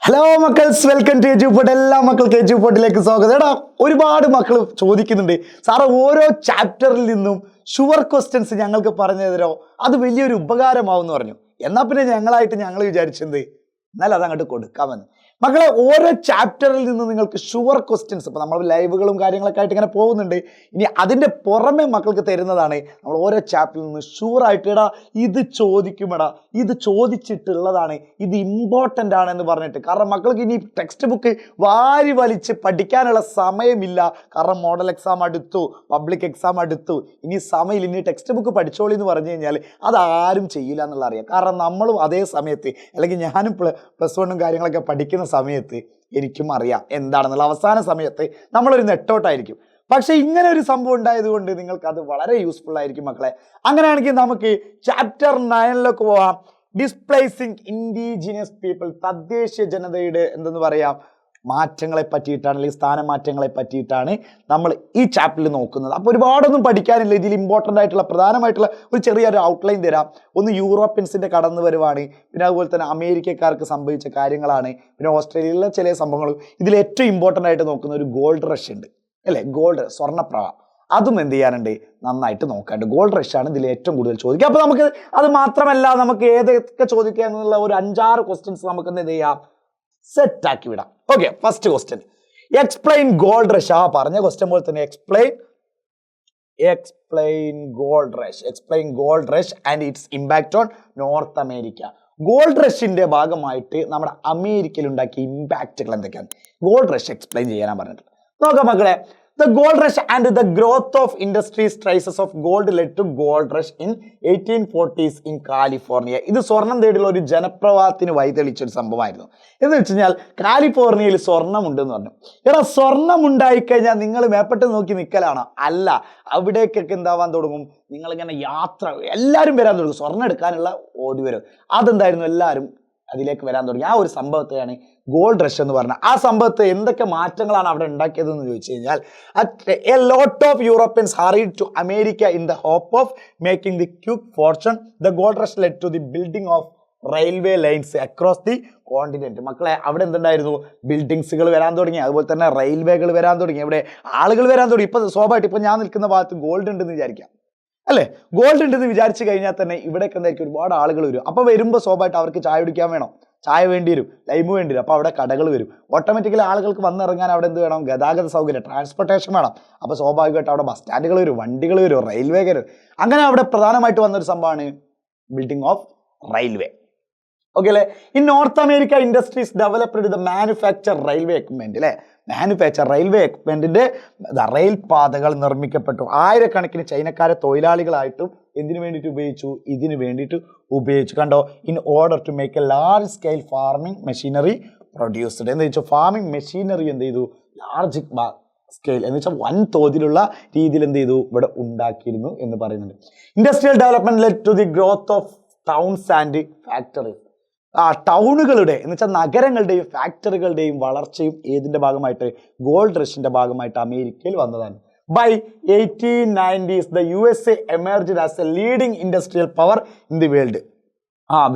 Hello മക്കൾസ്, welcome to Eduport. എല്ലാ മക്കൾക്ക് എജുപോർട്ടിലേക്ക് സ്വാഗതം. എടാ, ഒരുപാട് മക്കൾ ചോദിക്കുന്നുണ്ട്, സാറ് ഓരോ ചാപ്റ്ററിൽ നിന്നും ഷുവർ ക്വസ്റ്റ്യൻസ് ഞങ്ങൾക്ക് പറഞ്ഞു തരോ, അത് വലിയൊരു ഉപകാരമാവും എന്ന് പറഞ്ഞു. എന്നാൽ പിന്നെ ഞങ്ങൾ വിചാരിച്ചത് എന്നാൽ അത് അങ്ങോട്ട് കൊടുക്കാമെന്ന്. മക്കളെ, ഓരോ ചാപ്റ്ററിൽ നിന്ന് നിങ്ങൾക്ക് ഷുവർ ക്വസ്റ്റ്യൻസ്, ഇപ്പോൾ നമ്മൾ ലൈവുകളും കാര്യങ്ങളൊക്കെ ആയിട്ട് ഇങ്ങനെ പോകുന്നുണ്ട്. ഇനി അതിൻ്റെ പുറമെ മക്കൾക്ക് തരുന്നതാണ് നമ്മൾ ഓരോ ചാപ്റ്ററിൽ നിന്ന് ഷുവറായിട്ട്, എടാ ഇത് ചോദിക്കുമെടാ, ഇത് ചോദിച്ചിട്ടുള്ളതാണ്, ഇത് ഇമ്പോർട്ടൻ്റ് ആണെന്ന് പറഞ്ഞിട്ട്. കാരണം മക്കൾക്ക് ഇനി ടെക്സ്റ്റ് ബുക്ക് വാരി വലിച്ച് പഠിക്കാനുള്ള സമയമില്ല. കാരണം മോഡൽ എക്സാം അടുത്തു, പബ്ലിക് എക്സാം അടുത്തു, ഇനി സമയമില്ല. ഇനി ടെക്സ്റ്റ് ബുക്ക് പഠിച്ചോളി എന്ന് പറഞ്ഞു കഴിഞ്ഞാൽ അതാരും ചെയ്യില്ല എന്നുള്ള അറിയാം. കാരണം നമ്മളും അതേ സമയത്ത്, അല്ലെങ്കിൽ ഞാനും പ്ലസ് വണ്ണും കാര്യങ്ങളൊക്കെ പഠിക്കുന്ന സമയത്ത് എനിക്കും അറിയാം എന്താണെന്നുള്ള. അവസാന സമയത്ത് നമ്മളൊരു നെട്ടോട്ടായിരിക്കും. പക്ഷെ ഇങ്ങനെ ഒരു സംഭവം ഉണ്ടായത് കൊണ്ട് നിങ്ങൾക്ക് അത് വളരെ യൂസ്ഫുൾ ആയിരിക്കും മക്കളെ. അങ്ങനെയാണെങ്കിൽ നമുക്ക് ചാപ്റ്റർ 9 പോവാം. ഡിസ്പ്ലേസിങ് ഇൻഡിജിനസ് പീപ്പിൾ, തദ്ദേശീയ ജനതയുടെ എന്തെന്ന് പറയാം, മാറ്റങ്ങളെ പറ്റിയിട്ടാണ്, അല്ലെങ്കിൽ സ്ഥാനമാറ്റങ്ങളെ പറ്റിയിട്ടാണ് നമ്മൾ ഈ ചാപ്റ്ററിൽ നോക്കുന്നത്. അപ്പോൾ ഒരുപാടൊന്നും പഠിക്കാനില്ല. ഇതിൽ ഇമ്പോർട്ടൻ്റ് ആയിട്ടുള്ള പ്രധാനമായിട്ടുള്ള ഒരു ചെറിയൊരു ഔട്ട്ലൈൻ തരാം. ഒന്ന് യൂറോപ്യൻസിൻ്റെ കടന്നു വരവാണ്, പിന്നെ അതുപോലെ തന്നെ അമേരിക്കക്കാർക്ക് സംഭവിച്ച കാര്യങ്ങളാണ്, പിന്നെ ഓസ്ട്രേലിയയിലെ ചില സംഭവങ്ങളും. ഇതിൽ ഏറ്റവും ഇമ്പോർട്ടൻ്റ് ആയിട്ട് നോക്കുന്ന ഒരു ഗോൾഡ് റഷ് ഉണ്ട് അല്ലേ, ഗോൾഡ് സ്വർണ്ണപ്രവാഹം. അതും എന്ത് ചെയ്യാനുണ്ട്, നന്നായിട്ട് നോക്കാണ്ട്. ഗോൾഡ് റഷ് ആണ് ഇതിൽ ഏറ്റവും കൂടുതൽ ചോദിക്കുക. അപ്പോൾ നമുക്ക് അത് മാത്രമല്ല, നമുക്ക് ഏതൊക്കെ ചോദിക്കുക എന്നുള്ള ഒരു 5-6 ക്വസ്റ്റ്യൻസ് നമുക്ക് എന്ത് ചെയ്യാം, സെറ്റാക്കി വിടാം. Okay, first question, explain gold rush. ആ പറഞ്ഞ ക്വസ്റ്റ്യൻ പോലെ തന്നെ explain gold rush and its impact on North America. Gold റഷിന്റെ ഭാഗമായിട്ട് നമ്മുടെ അമേരിക്കയിൽ ഉണ്ടാക്കിയ ഇമ്പാക്റ്റുകൾ എന്തൊക്കെയാണ്, ഗോൾഡ് റഷ് എക്സ്പ്ലെയിൻ ചെയ്യാനാണ് പറഞ്ഞിട്ടുള്ളത്. നോക്കാം മക്കളെ. The gold rush and the growth of industries traces of gold led to gold rush in 1840s in California. ഇത് സ്വർണം തേടിയുള്ള ഒരു ജനപ്രവാഹത്തിന് വഴിതെളിച്ചൊരു സംഭവമായിരുന്നു. എന്ന് വെച്ച് കഴിഞ്ഞാൽ കാലിഫോർണിയയിൽ സ്വർണം ഉണ്ടെന്ന് പറഞ്ഞു. എടാ, സ്വർണം ഉണ്ടായിക്കഴിഞ്ഞാൽ നിങ്ങൾ മേപ്പെട്ട് നോക്കി നിൽക്കലാണോ? അല്ല, അവിടേക്കൊക്കെ എന്താവാൻ തുടങ്ങും, നിങ്ങളിങ്ങനെ യാത്ര, എല്ലാവരും വരാൻ തുടങ്ങും, സ്വർണം എടുക്കാനുള്ള ഓടി വരും. അതെന്തായിരുന്നു, എല്ലാവരും അതിലേക്ക് വരാൻ തുടങ്ങി. ആ ഒരു സംഭവത്തെയാണ് ഗോൾഡ് റഷ് എന്ന് പറഞ്ഞാൽ. ആ സംഭവത്തെ എന്തൊക്കെ മാറ്റങ്ങളാണ് അവിടെ ഉണ്ടാക്കിയതെന്ന് ചോദിച്ചു കഴിഞ്ഞാൽ, a lot of Europeans hurried to America in the hope of making the quick fortune. The gold rush led to the building of railway lines across the continent. മക്കളെ, അവിടെ എന്തുണ്ടായിരുന്നു, ബിൽഡിങ്സുകൾ വരാൻ തുടങ്ങി, അതുപോലെ തന്നെ റെയിൽവേകൾ വരാൻ തുടങ്ങി, ഇവിടെ ആളുകൾ വരാൻ തുടങ്ങി. ഇപ്പൊ സ്വാഭാവികമായിട്ട് ഇപ്പൊ ഞാൻ നിൽക്കുന്ന ഭാഗത്ത് ഗോൾഡ് ഉണ്ടെന്ന് വിചാരിക്കാം അല്ലേ, ഗോൾഡ് ഉണ്ടെന്ന് വിചാരിച്ചു കഴിഞ്ഞാൽ തന്നെ ഇവിടേക്ക് എന്തായിരിക്കും, ഒരുപാട് ആളുകൾ വരും. അപ്പോൾ വരുമ്പോൾ സ്വാഭാവികമായിട്ട് അവർക്ക് ചായ കുടിക്കാൻ വേണം, ചായ വേണ്ടി വരും, ലൈമ് വേണ്ടി വരും. അപ്പോൾ അവിടെ കടകൾ വരും. ഓട്ടോമാറ്റിക്കലി ആളുകൾക്ക് വന്നിറങ്ങാൻ അവിടെ എന്ത് വേണം, ഗതാഗത സൗകര്യം, ട്രാൻസ്പോർട്ടേഷൻ വേണം. അപ്പോൾ സ്വാഭാവികമായിട്ട് അവിടെ ബസ് സ്റ്റാൻഡുകൾ വരും, വണ്ടികൾ വരും, റെയിൽവേ വരും. അങ്ങനെ അവിടെ പ്രധാനമായിട്ട് വന്നൊരു സംഭവമാണ് ബിൽഡിംഗ് ഓഫ് റെയിൽവേ. ഓക്കെ അല്ലേ. In north America industries developed the manufacture railway equipment അല്ലേ, റെയിൽവേ എക്യുപ്മെന്റിന്റെ റെയിൽ പാതകൾ നിർമ്മിക്കപ്പെട്ടു. ആയിരക്കണക്കിന് ചൈനക്കാരെ തൊഴിലാളികളായിട്ടും എന്തിനു വേണ്ടിയിട്ട് ഉപയോഗിച്ചു, ഇതിനു വേണ്ടിയിട്ട് ഉപയോഗിച്ചു. കണ്ടോ, in order to make a large scale farming machinery produced. എന്ന് വെച്ചാൽ ഫാർമിംഗ് മെഷീനറി എന്ത് ചെയ്തു, ലാർജ് സ്കെയിൽ എന്ന് വെച്ചാൽ വൻ തോതിലുള്ള രീതിയിൽ എന്ത് ചെയ്തു, ഇവിടെ ഉണ്ടാക്കിയിരുന്നു എന്ന് പറയുന്നുണ്ട്. Industrial development led to the growth of towns and factories. ടൗണുകളുടെ എന്ന് വെച്ചാൽ നഗരങ്ങളുടെയും ഫാക്ടറികളുടെയും വളർച്ചയും ഏതിൻ്റെ ഭാഗമായിട്ട്, ഗോൾഡ് റഷിന്റെ ഭാഗമായിട്ട് അമേരിക്കയിൽ വന്നതാണ്. By 1890s the USA emerged as a leading industrial power in the world.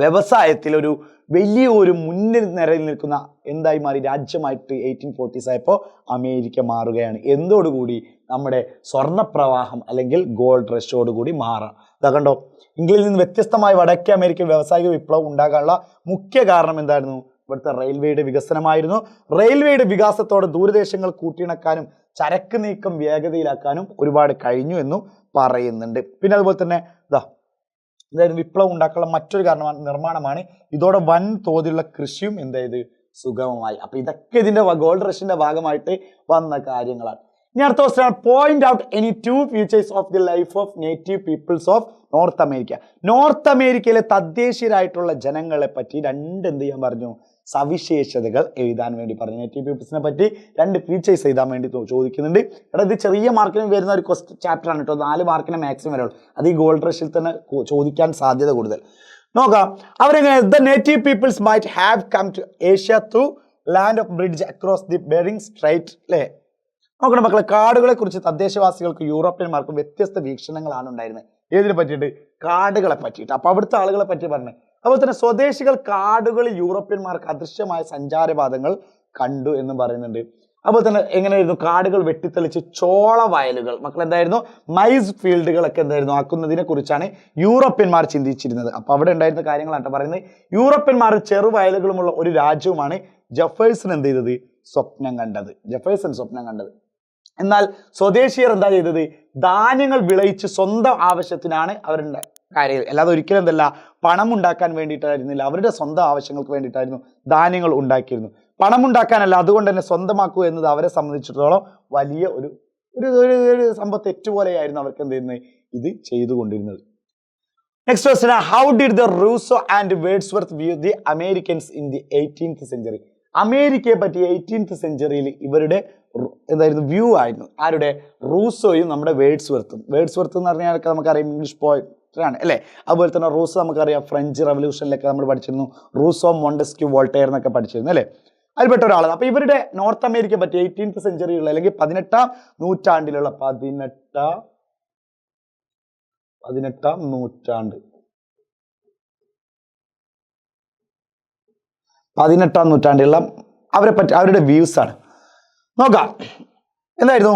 വ്യവസായത്തിൽ ഒരു വലിയ ഒരു മുന്നിൽ നിരയിൽ നിൽക്കുന്ന എന്തായി മാറി, രാജ്യമായിട്ട് 1840s ആയപ്പോൾ അമേരിക്ക മാറുകയാണ്. എന്തോടുകൂടി, നമ്മുടെ സ്വർണ്ണപ്രവാഹം അല്ലെങ്കിൽ ഗോൾഡ് റഷോടുകൂടി മാറാം. ഇതാ കണ്ടോ, ഇംഗ്ലണ്ടിൽ നിന്ന് വ്യത്യസ്തമായി വടക്കേ അമേരിക്കൻ വ്യാവസായിക വിപ്ലവം ഉണ്ടാകാനുള്ള മുഖ്യ കാരണം എന്തായിരുന്നു, ഇവിടുത്തെ റെയിൽവേയുടെ വികസനമായിരുന്നു. റെയിൽവേയുടെ വികാസത്തോടെ ദൂരദേശങ്ങൾ കൂട്ടിയിണക്കാനും ചരക്ക് നീക്കം വേഗതയിലാക്കാനും ഒരുപാട് കഴിഞ്ഞു എന്നും പറയുന്നുണ്ട്. പിന്നെ അതുപോലെ തന്നെ എന്തായാലും വിപ്ലവം ഉണ്ടാക്കാനുള്ള മറ്റൊരു കാരണമാണ് നിർമ്മാണമാണ്. ഇതോടെ വൻ തോതിലുള്ള കൃഷിയും എന്തായത് സുഗമമായി. അപ്പൊ ഇതൊക്കെ ഇതിന്റെ ഗോൾഡ് റഷിന്റെ ഭാഗമായിട്ട് വന്ന കാര്യങ്ങളാണ്. ഇനി അടുത്ത question, point out any 2 features of the life of native peoples of North America. North അമേരിക്കയിലെ തദ്ദേശീയരായിട്ടുള്ള ജനങ്ങളെ പറ്റി എന്ത് ചെയ്യാൻ പറഞ്ഞു, സവിശേഷതകൾ എഴുതാൻ വേണ്ടി പറഞ്ഞു. നേറ്റീവ് പീപ്പിൾസിനെ പറ്റി 2 ഫീച്ചേഴ്സ് എഴുതാൻ വേണ്ടി ചോദിക്കുന്നുണ്ട്. എടാ, ഇത് ചെറിയ മാർക്കിന് വരുന്ന ഒരു ചാപ്റ്റർ ആണ് കേട്ടോ, 4 മാർക്കിന് മാക്സിമം വരുള്ളൂ. അത് ഈ ഗോൾഡ് റഷിൽ തന്നെ ചോദിക്കാൻ സാധ്യത കൂടുതൽ. നോക്കാം, അവരെങ്ങനെ, the native peoples might have come to Asia through land of bridge across the Bering Strait അല്ലേ. നോക്കണം മക്കളെ, കാടുകളെ കുറിച്ച് തദ്ദേശവാസികൾക്ക് യൂറോപ്യന്മാർക്കും വ്യത്യസ്ത വീക്ഷണങ്ങളാണ് ഉണ്ടായിരുന്നത്. ഏതിനെ പറ്റിയിട്ട്, കാടുകളെ പറ്റിയിട്ട്. അപ്പൊ അവിടുത്തെ ആളുകളെ പറ്റി പറഞ്ഞു, അതുപോലെ തന്നെ സ്വദേശികൾ കാടുകളിൽ യൂറോപ്യന്മാർക്ക് അദൃശ്യമായ സഞ്ചാരപാതകൾ കണ്ടു എന്ന് പറയുന്നുണ്ട്. അതുപോലെ തന്നെ എങ്ങനെയായിരുന്നു കാടുകൾ വെട്ടിത്തെളിച്ച് ചോള വയലുകൾ മക്കൾ എന്തായിരുന്നു മൈസ് ഫീൽഡുകളൊക്കെ എന്തായിരുന്നു ആക്കുന്നതിനെ കുറിച്ചാണ് യൂറോപ്യന്മാർ ചിന്തിച്ചിരുന്നത്. അപ്പൊ അവിടെ ഉണ്ടായിരുന്ന കാര്യങ്ങളാണ് പറയുന്നത്. യൂറോപ്യന്മാർ ചെറുവയലുകളുമുള്ള ഒരു രാജ്യവുമാണ് ജെഫേഴ്സൺ എന്ത് ചെയ്തത് സ്വപ്നം കണ്ടത്. എന്നാൽ സ്വദേശിയർ എന്താ ചെയ്തത് ധാന്യങ്ങൾ വിളയിച്ച് സ്വന്തം ആവശ്യത്തിനാണ് അവരുടെ കാര്യം, അല്ലാതെ ഒരിക്കലും എന്തല്ല പണം ഉണ്ടാക്കാൻ വേണ്ടിയിട്ടായിരുന്നില്ല, അവരുടെ സ്വന്തം ആവശ്യങ്ങൾക്ക് വേണ്ടിയിട്ടായിരുന്നു ധാന്യങ്ങൾ ഉണ്ടാക്കിയിരുന്നു. പണം ഉണ്ടാക്കാനല്ല, അതുകൊണ്ട് തന്നെ സ്വന്തമാക്കുക എന്നത് അവരെ സംബന്ധിച്ചിടത്തോളം വലിയ ഒരു സംഭവ തെറ്റുപോലെയായിരുന്നു അവർക്ക് എന്ത് ചെയ്യുന്നത് ഇത് ചെയ്തുകൊണ്ടിരുന്നത്. Next question, how did the Rousseau and Wordsworth view the Americans in the 18th century? അമേരിക്കയെ പറ്റി 18th സെഞ്ചുറിയിൽ ഇവരുടെ എന്തായിരുന്നു വ്യൂ ആയിരുന്നു ആരുടെ റൂസോയും നമ്മുടെ വേർഡ്സ്വർത്ത് എന്ന് പറഞ്ഞാൽ നമുക്കറിയാം ഇംഗ്ലീഷ് പോയിട്ടാണ് അല്ലേ. അതുപോലെ തന്നെ റൂസോ നമുക്കറിയാം ഫ്രഞ്ച് റവല്യൂഷനിലൊക്കെ നമ്മൾ പഠിച്ചിരുന്നു, റൂസോ മോണ്ടസ്ക്യൂ വോൾട്ടയർ എന്നൊക്കെ പഠിച്ചിരുന്നു അല്ലേ, അതിൽപ്പെട്ട ഒരാളാണ്. അപ്പൊ ഇവരുടെ നോർത്ത് അമേരിക്കയെ പറ്റി 18th സെഞ്ചുറിയുള്ള അല്ലെങ്കിൽ 18ാം നൂറ്റാണ്ടിലുള്ള 18ാം നൂറ്റാണ്ടിലുള്ള അവരെ പറ്റി അവരുടെ വ്യൂസ് ആണ് നോക്കാം. എന്തായിരുന്നു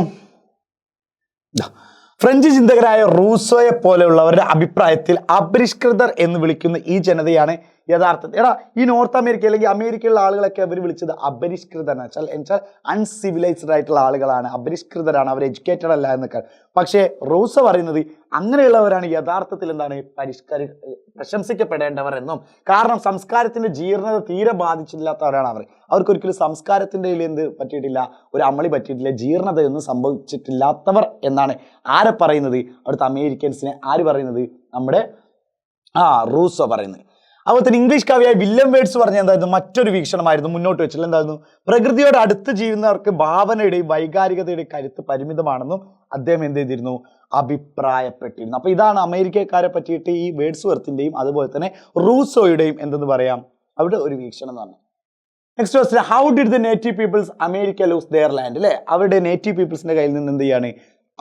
ഫ്രഞ്ച് ചിന്തകരായ റൂസോയെ പോലെയുള്ളവരുടെ അഭിപ്രായത്തിൽ അപരിഷ്കൃതർ എന്ന് വിളിക്കുന്ന ഈ ജനതയാണ് യഥാർത്ഥത്തിൽ ഈ നോർത്ത് അമേരിക്ക അല്ലെങ്കിൽ അമേരിക്കയിലുള്ള ആളുകളൊക്കെ അവർ വിളിച്ചത് അപരിഷ്കൃതർ എന്നുവെച്ചാൽ അൺസിവിലൈസ്ഡ് ആയിട്ടുള്ള ആളുകളാണ്, അപരിഷ്കൃതരാണ്, അവർ എഡ്യൂക്കേറ്റഡ് അല്ല എന്നൊക്കെ. പക്ഷേ റൂസോ പറയുന്നത് അങ്ങനെയുള്ളവരാണ് യഥാർത്ഥത്തിൽ എന്താണ് പ്രശംസിക്കപ്പെടേണ്ടവർ എന്നും, കാരണം സംസ്കാരത്തിന്റെ ജീർണത തീരെ ബാധിച്ചില്ലാത്തവരാണ് അവർക്കൊരിക്കലും സംസ്കാരത്തിന്റെ എന്ത് പറ്റിയിട്ടില്ല, ഒരു അമളി പറ്റിയിട്ടില്ല, ജീർണതയൊന്നും സംഭവിച്ചിട്ടില്ലാത്തവർ എന്നാണ് ആരെ പറയുന്നത് അവിടുത്തെ അമേരിക്കൻസിനെ ആര് പറയുന്നത് നമ്മുടെ റൂസോ പറയുന്നത്. അതുപോലെ തന്നെ ഇംഗ്ലീഷ് കവിയായ വില്യം വേർഡ്സ് പറഞ്ഞ എന്തായിരുന്നു മറ്റൊരു വീക്ഷണമായിരുന്നു മുന്നോട്ട് വെച്ചില്ല. എന്തായിരുന്നു പ്രകൃതിയോട് അടുത്ത് ജീവിക്കുന്നവർക്ക് ഭാവനയുടെയും വൈകാരികതയുടെയും കരുത്ത് പരിമിതമാണെന്നും അദ്ദേഹം എന്ത് ചെയ്തിരുന്നു അഭിപ്രായപ്പെട്ടിരുന്നു. അപ്പൊ ഇതാണ് അമേരിക്കക്കാരെ പറ്റിയിട്ട് ഈ വേർഡ്സ്വർത്തിന്റെയും അതുപോലെ തന്നെ റൂസോയുടെയും എന്തെന്ന് പറയാം അവിടെ ഒരു വീക്ഷണം എന്ന് പറഞ്ഞു. Next question, how did the native peoples America lose their land? അല്ലെ, അവരുടെ നേറ്റീവ് പീപ്പിൾസിന്റെ കയ്യിൽ നിന്ന് എന്ത് ചെയ്യാണ്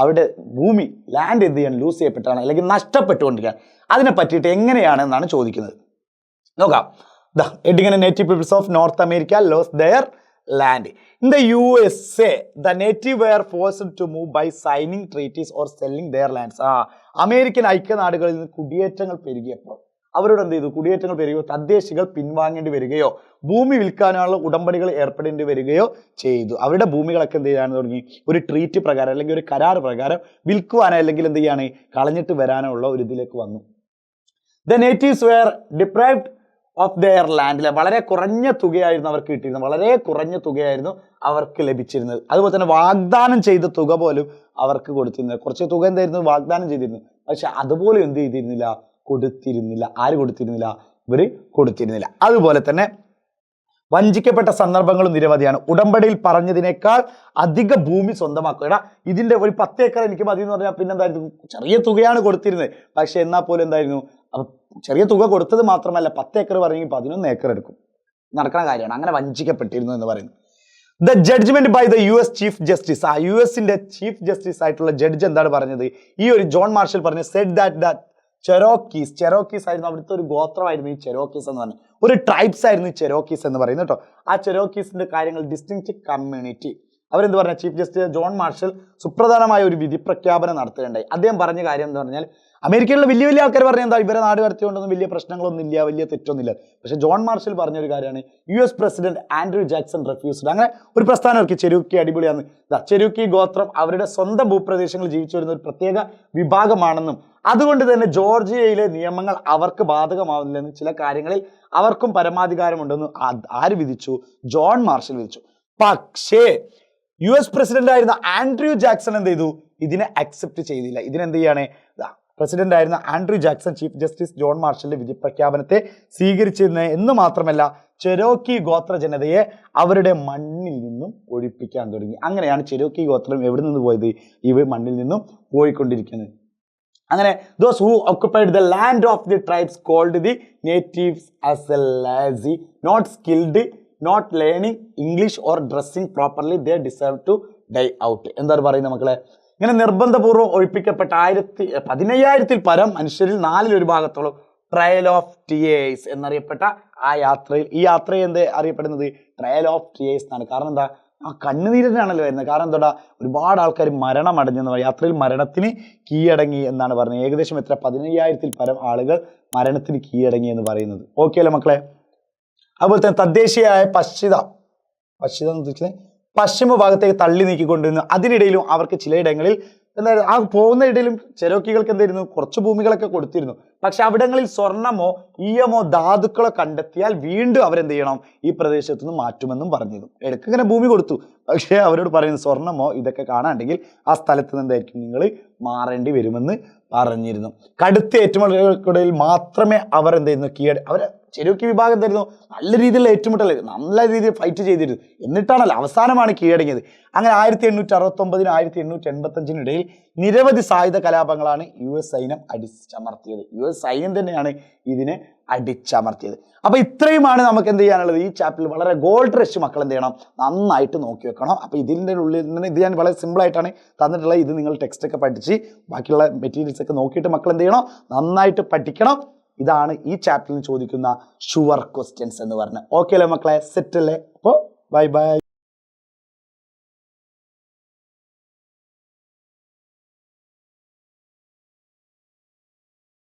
അവരുടെ ഭൂമി ലാൻഡ് എന്ത് ചെയ്യാണ് ലൂസ് ചെയ്യപ്പെട്ടാണ് അല്ലെങ്കിൽ നഷ്ടപ്പെട്ടുകൊണ്ടിരിക്കുകയാണ്. അതിനെ പറ്റിയിട്ട് എങ്ങനെയാണ് എന്നാണ് ചോദിക്കുന്നത്. നോക്കാം. എഡിങ്ങനെ native peoples of North America lose their land. In the USA the native were forced to move by signing treaties or selling their lands. American ഐക്യനാടുകളിൽ നിന്ന് കുടിയേറ്റങ്ങൾ പെരുകിയപ്പോൾ അവരോട് എന്ത് ചെയ്തു കുടിയേറ്റങ്ങൾ പെരുകിയോ തദ്ദേശികൾ പിൻവാങ്ങേണ്ടി വരികയോ ഭൂമി വിൽക്കാനുള്ള ഉടമ്പടികൾ ഏർപ്പെടേണ്ടി വരികയോ ചെയ്തു. അവരുടെ ഭൂമികളൊക്കെ എന്ത് ചെയ്യാൻ തുടങ്ങി ഒരു ട്രീറ്റ് പ്രകാരം അല്ലെങ്കിൽ ഒരു കരാർ പ്രകാരം വിൽക്കുവാനോ അല്ലെങ്കിൽ എന്ത് ചെയ്യാണ് കളഞ്ഞിട്ട് വരാനോ ഉള്ള ഒരു ഇതിലേക്ക് വന്നു. The natives were deprived of their ലാൻഡിലെ വളരെ കുറഞ്ഞ തുകയായിരുന്നു അവർക്ക് കിട്ടിയിരുന്നത്, വളരെ കുറഞ്ഞ തുകയായിരുന്നു അവർക്ക് ലഭിച്ചിരുന്നത്. അതുപോലെ തന്നെ വാഗ്ദാനം ചെയ്ത തുക പോലും അവർക്ക് കൊടുത്തിരുന്നില്ല. കുറച്ച് തുക എന്തായിരുന്നു വാഗ്ദാനം ചെയ്തിരുന്നു, പക്ഷെ അതുപോലും എന്ത് ചെയ്തിരുന്നില്ല കൊടുത്തിരുന്നില്ല. ആര് കൊടുത്തിരുന്നില്ല? ഇവര് കൊടുത്തിരുന്നില്ല. അതുപോലെ തന്നെ വഞ്ചിക്കപ്പെട്ട സന്ദർഭങ്ങളും നിരവധിയാണ്. ഉടമ്പടിയിൽ പറഞ്ഞതിനേക്കാൾ അധിക ഭൂമി സ്വന്തമാക്കുക. ഇതിന്റെ ഒരു 10 ഏക്കർ എനിക്ക് മതി എന്ന് പറഞ്ഞാൽ പിന്നെ എന്തായിരുന്നു ചെറിയ തുകയാണ് കൊടുത്തിരുന്നത്, പക്ഷെ എന്നാൽ പോലും എന്തായിരുന്നു ചെറിയ തുക കൊടുത്തത് മാത്രമല്ല 10 ഏക്കർ പറഞ്ഞെങ്കിൽ 11 ഏക്കർ എടുക്കും. നടക്കുന്ന കാര്യമാണ്. അങ്ങനെ വഞ്ചിക്കപ്പെട്ടിരുന്നു എന്ന് പറയുന്നു. The judgement by the US chief justice. US-ന്റെ ചീഫ് ജസ്റ്റിസ് ആയിട്ടുള്ള ജഡ്ജ് എന്താണ് പറഞ്ഞത്? ഈ ഒരു ജോൺ മാർഷൽ പറഞ്ഞു സെഡ് ദാറ്റ് ചെറോക്കീസ് ആയിരുന്നു അവിടുത്തെ ഒരു ഗോത്രമായിരുന്നു ഈ ചെറോക്കീസ് എന്ന് പറഞ്ഞത്, ഒരു ട്രൈബ്സ് ആയിരുന്നു ഈ ചെറോക്കീസ് എന്ന് പറയുന്നത് കേട്ടോ. ആ ചെറോക്കീസിന്റെ കാര്യങ്ങൾ ഡിസ്റ്റിങ്ക്റ്റ് കമ്മ്യൂണിറ്റി അവരെന്ത് പറഞ്ഞ ചീഫ് ജസ്റ്റിസ് ജോൺ മാർഷൽ സുപ്രധാനമായ ഒരു വിധി പ്രഖ്യാപനം നടത്തുകയുണ്ടായി. അദ്ദേഹം പറഞ്ഞ കാര്യം എന്ന് പറഞ്ഞാൽ അമേരിക്കയിലുള്ള വലിയ വലിയ ആൾക്കാർ പറഞ്ഞ എന്താ ഇവരെ നാട് കടത്തിക്കൊണ്ടൊന്നും വലിയ പ്രശ്നങ്ങളൊന്നും ഇല്ല, വലിയ തെറ്റൊന്നുമില്ല. പക്ഷെ ജോൺ മാർഷൽ പറഞ്ഞൊരു കാര്യമാണ് US president Andrew Jackson refused. അങ്ങനെ ഒരു പ്രസ്ഥാനം ഇറക്കി ചെരൂക്കി അടിപൊളിയാണ്. ചെരൂക്കി ഗോത്രം അവരുടെ സ്വന്തം ഭൂപ്രദേശങ്ങളിൽ ജീവിച്ചു വരുന്ന ഒരു പ്രത്യേക വിഭാഗമാണെന്നും അതുകൊണ്ട് തന്നെ ജോർജിയയിലെ നിയമങ്ങൾ അവർക്ക് ബാധകമാവുന്നില്ലെന്നും ചില കാര്യങ്ങളിൽ അവർക്കും പരമാധികാരമുണ്ടെന്നും ആര് വിധിച്ചു? ജോൺ മാർഷൽ വിധിച്ചു. പക്ഷേ US പ്രസിഡന്റ് ആയിരുന്ന ആൻഡ്രൂ ജാക്സൺ എന്ത് ചെയ്തു? ഇതിനെ അക്സെപ്റ്റ് ചെയ്തില്ല. ഇതിനെന്ത് ചെയ്യാണ്? പ്രസിഡന്റ് ആയിരുന്ന Andrew Jackson chief justice John മാർഷലിന്റെ വിധി പ്രഖ്യാപനത്തെ സ്വീകരിച്ചിരുന്ന എന്ന് മാത്രമല്ല ചെരോക്കി ഗോത്ര ജനതയെ അവരുടെ മണ്ണിൽ നിന്നും ഒഴിപ്പിക്കാൻ തുടങ്ങി. അങ്ങനെയാണ് ചെരോക്കി ഗോത്രം എവിടെ നിന്ന് പോയത്? ഇവ മണ്ണിൽ നിന്നും പോയിക്കൊണ്ടിരിക്കുന്നത്. അങ്ങനെ those who occupied the land of the tribes called the natives as a lazy, not skilled, not learning English or dressing properly, they deserve to die out. എന്താണ് പറയുന്നത് മക്കളെ? ഇങ്ങനെ നിർബന്ധപൂർവ്വം ഒഴിപ്പിക്കപ്പെട്ട 15,000-ൽ പരം മനുഷ്യരിൽ 1/4 ഭാഗത്തോളം ട്രയൽ ഓഫ് ടിയേഴ്സ് എന്നറിയപ്പെട്ട ആ യാത്രയിൽ, ഈ യാത്രയെ എന്ത് അറിയപ്പെടുന്നത് ട്രയൽ ഓഫ് ടിയേഴ്സ് എന്നാണ്. കാരണം എന്താ, ആ കണ്ണുനീരിനാണല്ലോ വരുന്നത്. കാരണം എന്താ, ഒരുപാട് ആൾക്കാർ മരണമടഞ്ഞെന്ന് പറയും, യാത്രയിൽ മരണത്തിന് കീഴടങ്ങി എന്നാണ് പറഞ്ഞത്. ഏകദേശം എത്ര 15,000-ൽ പരം ആളുകൾ മരണത്തിന് കീഴടങ്ങി എന്ന് പറയുന്നത്. ഓക്കെ അല്ലേ മക്കളെ? അതുപോലെ തന്നെ തദ്ദേശീയമായ പശ്ചിമ എന്ന് ഉദ്ദേശിക്കുന്നത് പശ്ചിമ ഭാഗത്തേക്ക് തള്ളി നീക്കിക്കൊണ്ടിരുന്നു. അതിനിടയിലും അവർക്ക് ചിലയിടങ്ങളിൽ എന്തായാലും ആ പോകുന്ന ഇടയിലും ചെരോക്കികൾക്ക് എന്തായിരുന്നു, കുറച്ച് ഭൂമികളൊക്കെ കൊടുത്തിരുന്നു. പക്ഷെ അവിടങ്ങളിൽ സ്വർണമോ ഈയമോ ധാതുക്കളോ കണ്ടെത്തിയാൽ വീണ്ടും അവരെന്ത് ചെയ്യണം, ഈ പ്രദേശത്തു നിന്ന് മാറ്റുമെന്നും പറഞ്ഞിരുന്നു. ഇടയ്ക്ക് ഇങ്ങനെ ഭൂമി കൊടുത്തു, പക്ഷേ അവരോട് പറയുന്നു സ്വർണമോ ഇതൊക്കെ കാണാണ്ടെങ്കിൽ ആ സ്ഥലത്ത് നിന്ന് എന്തായിരിക്കും നിങ്ങൾ മാറേണ്ടി വരുമെന്ന് പറഞ്ഞിരുന്നു. കടുത്ത ഏറ്റുമുട്ടലുകൾക്കിടയിൽ മാത്രമേ അവർ എന്ത് ചെയ്യുന്നു, അവരെ ചെരോക്കി വിഭാഗം എന്തായിരുന്നു, നല്ല രീതിയിലുള്ള ഏറ്റുമുട്ടൽ, നല്ല രീതിയിൽ ഫൈറ്റ് ചെയ്തിരുന്നു. എന്നിട്ടാണല്ലോ അവസാനമാണ് കീഴടങ്ങിയത്. അങ്ങനെ 1869-നും 1885-നും ഇടയിൽ നിരവധി സായുധ കലാപങ്ങളാണ് US സൈന്യം അടിച്ചമർത്തിയത്. US സൈന്യം തന്നെയാണ് ഇതിനെ അടിച്ചമർത്തിയത്. അപ്പൊ ഇത്രയുമാണ് നമുക്ക് എന്ത് ചെയ്യാനുള്ളത് ഈ ചാപ്റ്ററിൽ. വളരെ ഗോൾഡ് റഷ് മക്കൾ എന്ത് ചെയ്യണം, നന്നായിട്ട് നോക്കി വെക്കണം. അപ്പൊ ഇതിൻ്റെ ഉള്ളിൽ നിന്ന് ഇത് ഞാൻ വളരെ സിമ്പിൾ ആയിട്ടാണ് തന്നിട്ടുള്ളത്. ഇത് നിങ്ങൾ ടെക്സ്റ്റ് ഒക്കെ പഠിച്ച് ബാക്കിയുള്ള മെറ്റീരിയൽസ് ഒക്കെ നോക്കിയിട്ട് മക്കൾ എന്ത് ചെയ്യണം, നന്നായിട്ട് പഠിക്കണം. ഇതാണ് ഈ ചാപ്റ്ററിൽ ചോദിക്കുന്ന ഷുവർ ക്വസ്റ്റ്യൻസ് എന്ന് പറഞ്ഞത്. ഓക്കെ അല്ലേ മക്കളെ? സെറ്റ് അല്ലേ? അപ്പോൾ ബൈ ബൈ.